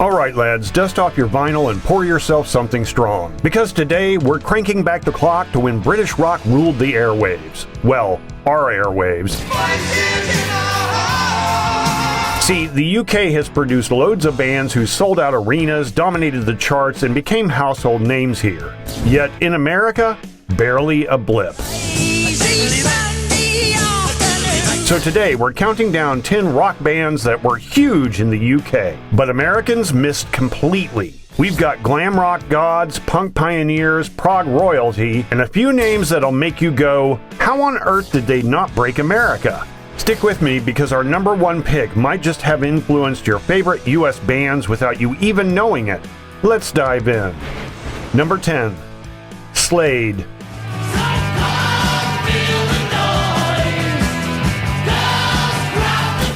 Alright lads, dust off your vinyl and pour yourself something strong. Because today, we're cranking back the clock to when British rock ruled the airwaves. Well, our airwaves. See, the UK has produced loads of bands who sold out arenas, dominated the charts, and became household names here. Yet in America, barely a blip. So today, we're counting down 10 rock bands that were huge in the UK, but Americans missed completely. We've got glam rock gods, punk pioneers, prog royalty, and a few names that'll make you go, how on earth did they not break America? Stick with me because our number one pick might just have influenced your favorite US bands without you even knowing it. Let's dive in. Number 10. Slade.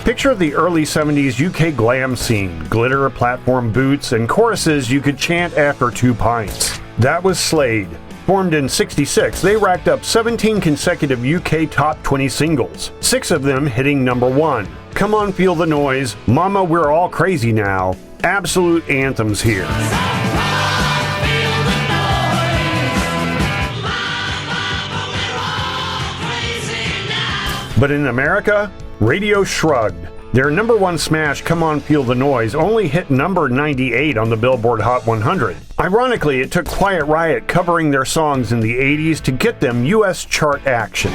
Picture the early 70s UK glam scene, glitter, platform boots, and choruses you could chant after 2 pints. That was Slade. Formed in '66, they racked up 17 consecutive UK top 20 singles, 6 of them hitting number 1. Come On Feel the Noise, Mama We're All Crazy Now, absolute anthems here. But in America, radio shrugged. Their number 1 smash, Come On Feel the Noise, only hit number 98 on the Billboard Hot 100. Ironically, it took Quiet Riot covering their songs in the 80s to get them US chart action.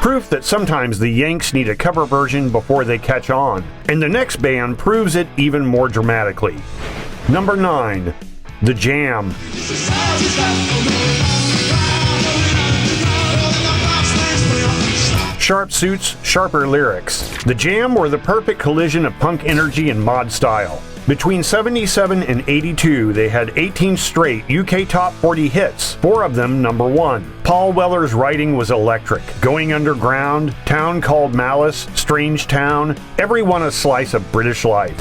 Proof that sometimes the Yanks need a cover version before they catch on. And the next band proves it even more dramatically. Number 9. The Jam. Sharp suits, sharper lyrics. The Jam were the perfect collision of punk energy and mod style. Between 77 and 82, they had 18 straight UK Top 40 hits, 4 of them number 1. Paul Weller's writing was electric. Going Underground, Town Called Malice, Strange Town, everyone a slice of British life.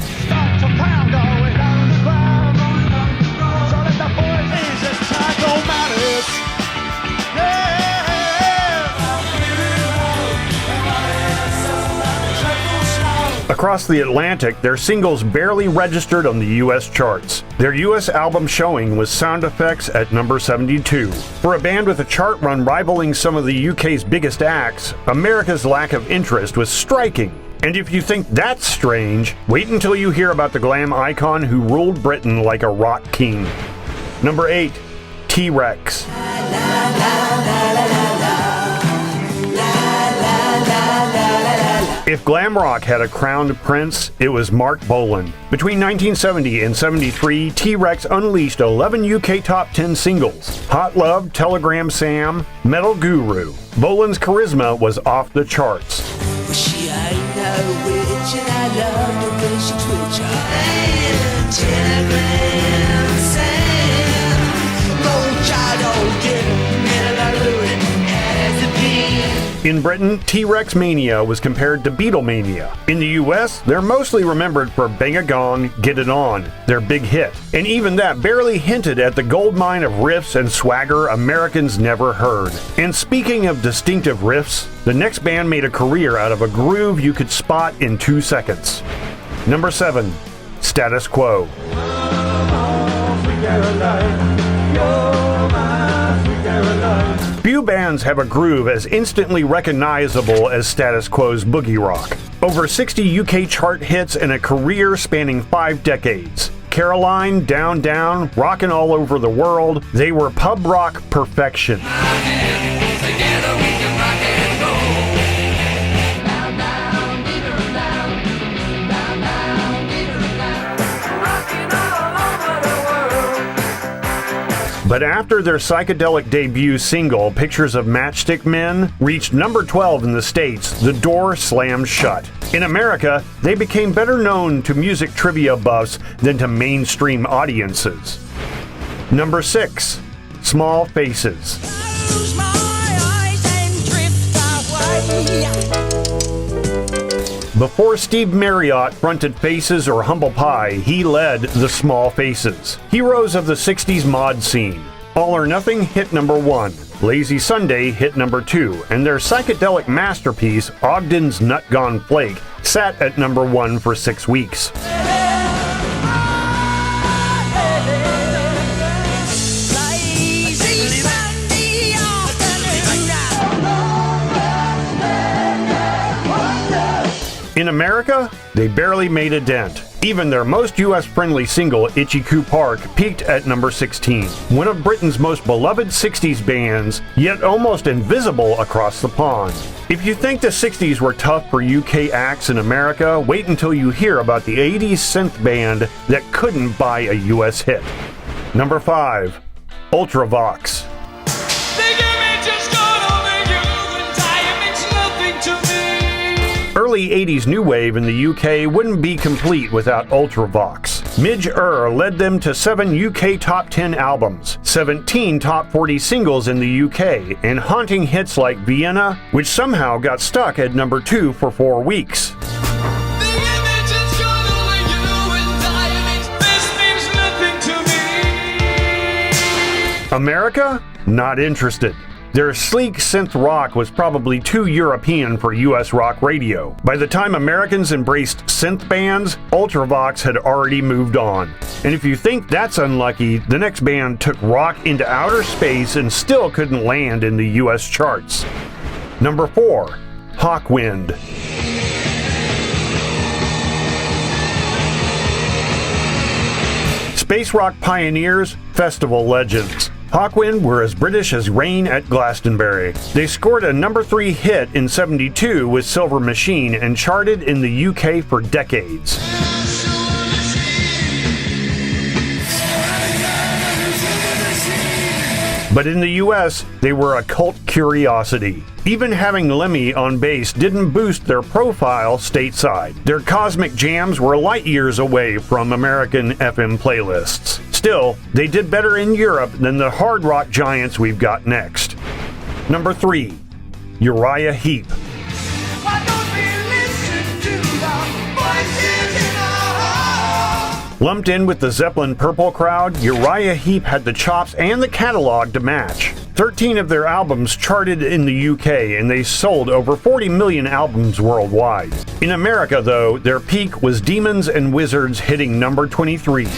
Across the Atlantic, their singles barely registered on the US charts. Their US album showing was Sound Effects at number 72. For a band with a chart run rivaling some of the UK's biggest acts, America's lack of interest was striking. And if you think that's strange, wait until you hear about the glam icon who ruled Britain like a rock king. Number 8. T-Rex. If glam rock had a crowned prince, it was Mark Bolan. Between 1970 and 73, T-Rex unleashed 11 UK top 10 singles. Hot Love, Telegram Sam, Metal Guru. Bolan's charisma was off the charts. In Britain, T-Rex Mania was compared to Beatlemania. In the US, they're mostly remembered for Bang a Gong, Get It On, their big hit. And even that barely hinted at the goldmine of riffs and swagger Americans never heard. And speaking of distinctive riffs, the next band made a career out of a groove you could spot in 2 seconds. Number 7. Status Quo. Few bands have a groove as instantly recognizable as Status Quo's boogie rock. Over 60 UK chart hits and a career spanning 5 decades. Caroline, Down Down, Rockin' All Over the World, they were pub rock perfection. But after their psychedelic debut single, Pictures of Matchstick Men, reached number 12 in the States, the door slammed shut. In America, they became better known to music trivia buffs than to mainstream audiences. Number 6. Small Faces. Before Steve Marriott fronted Faces or Humble Pie, he led the Small Faces. Heroes of the 60s mod scene. All or Nothing hit number 1. Lazy Sunday hit number 2. And their psychedelic masterpiece, Ogden's Nut Gone Flake, sat at number 1 for 6 weeks. In America, they barely made a dent. Even their most US-friendly single, Itchy Coo Park, peaked at number 16. One of Britain's most beloved 60s bands, yet almost invisible across the pond. If you think the 60s were tough for UK acts in America, wait until you hear about the 80s synth band that couldn't buy a US hit. Number 5. Ultravox. Early 80s new wave in the UK wouldn't be complete without Ultravox. Midge Ure led them to 7 UK top 10 albums, 17 top 40 singles in the UK, and haunting hits like Vienna, which somehow got stuck at number 2 for 4 weeks. America? Not interested. Their sleek synth rock was probably too European for US rock radio. By the time Americans embraced synth bands, Ultravox had already moved on. And if you think that's unlucky, the next band took rock into outer space and still couldn't land in the US charts. Number 4. Hawkwind. Space rock pioneers, festival legends. Hawkwind were as British as rain at Glastonbury. They scored a number 3 hit in '72 with Silver Machine and charted in the UK for decades. But in the US, they were a cult curiosity. Even having Lemmy on bass didn't boost their profile stateside. Their cosmic jams were light years away from American FM playlists. Still, they did better in Europe than the hard rock giants we've got next. Number 3. Uriah Heep. Lumped in with the Zeppelin Purple crowd, Uriah Heep had the chops and the catalog to match. 13 of their albums charted in the UK, and they sold over 40 million albums worldwide. In America, though, their peak was Demons and Wizards hitting number 23.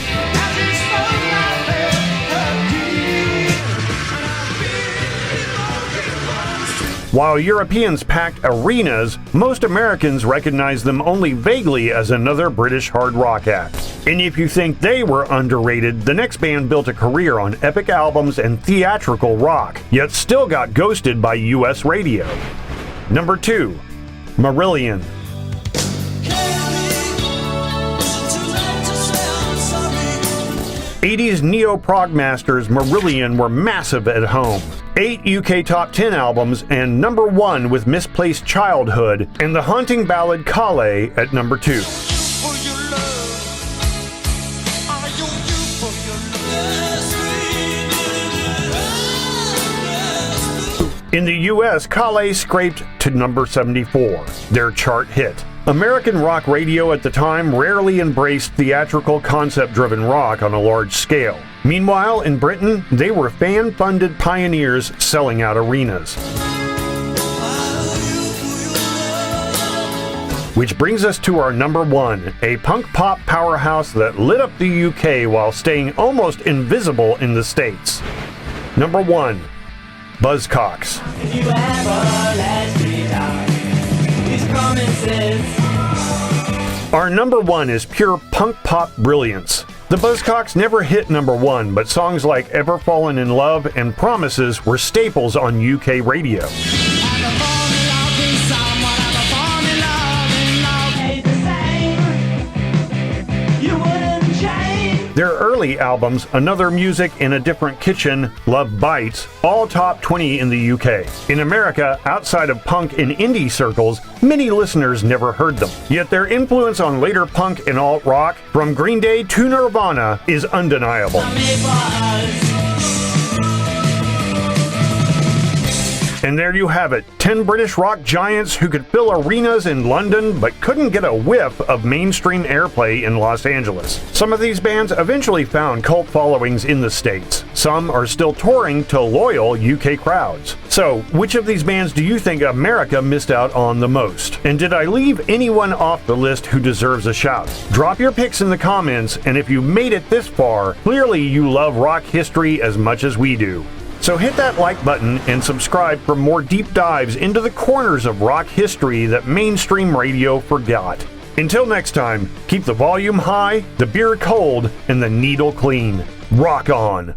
While Europeans packed arenas, most Americans recognized them only vaguely as another British hard rock act. And if you think they were underrated, the next band built a career on epic albums and theatrical rock, yet still got ghosted by US radio. Number 2. Marillion. '80s neo-prog masters Marillion were massive at home. 8 UK top 10 albums and number 1 with Misplaced Childhood and the haunting ballad Calais at number 2. In the US, Calais scraped to number 74, their chart hit. American rock radio at the time rarely embraced theatrical concept-driven rock on a large scale. Meanwhile, in Britain, they were fan-funded pioneers selling out arenas. Which brings us to our number 1, a punk-pop powerhouse that lit up the UK while staying almost invisible in the States. Number 1, Buzzcocks. If you ever let me down, these promises. Our number 1 is pure punk-pop brilliance. The Buzzcocks never hit number 1, but songs like Ever Fallen in Love and Promises were staples on UK radio. Their early albums, Another Music in a Different Kitchen, Love Bites, all top 20 in the UK. In America, outside of punk and indie circles, many listeners never heard them. Yet their influence on later punk and alt-rock, from Green Day to Nirvana, is undeniable. And there you have it, 10 British rock giants who could fill arenas in London but couldn't get a whiff of mainstream airplay in Los Angeles. Some of these bands eventually found cult followings in the States. Some are still touring to loyal UK crowds. So, which of these bands do you think America missed out on the most? And did I leave anyone off the list who deserves a shout? Drop your picks in the comments, and if you made it this far, clearly you love rock history as much as we do. So hit that like button and subscribe for more deep dives into the corners of rock history that mainstream radio forgot. Until next time, keep the volume high, the beer cold, and the needle clean. Rock on!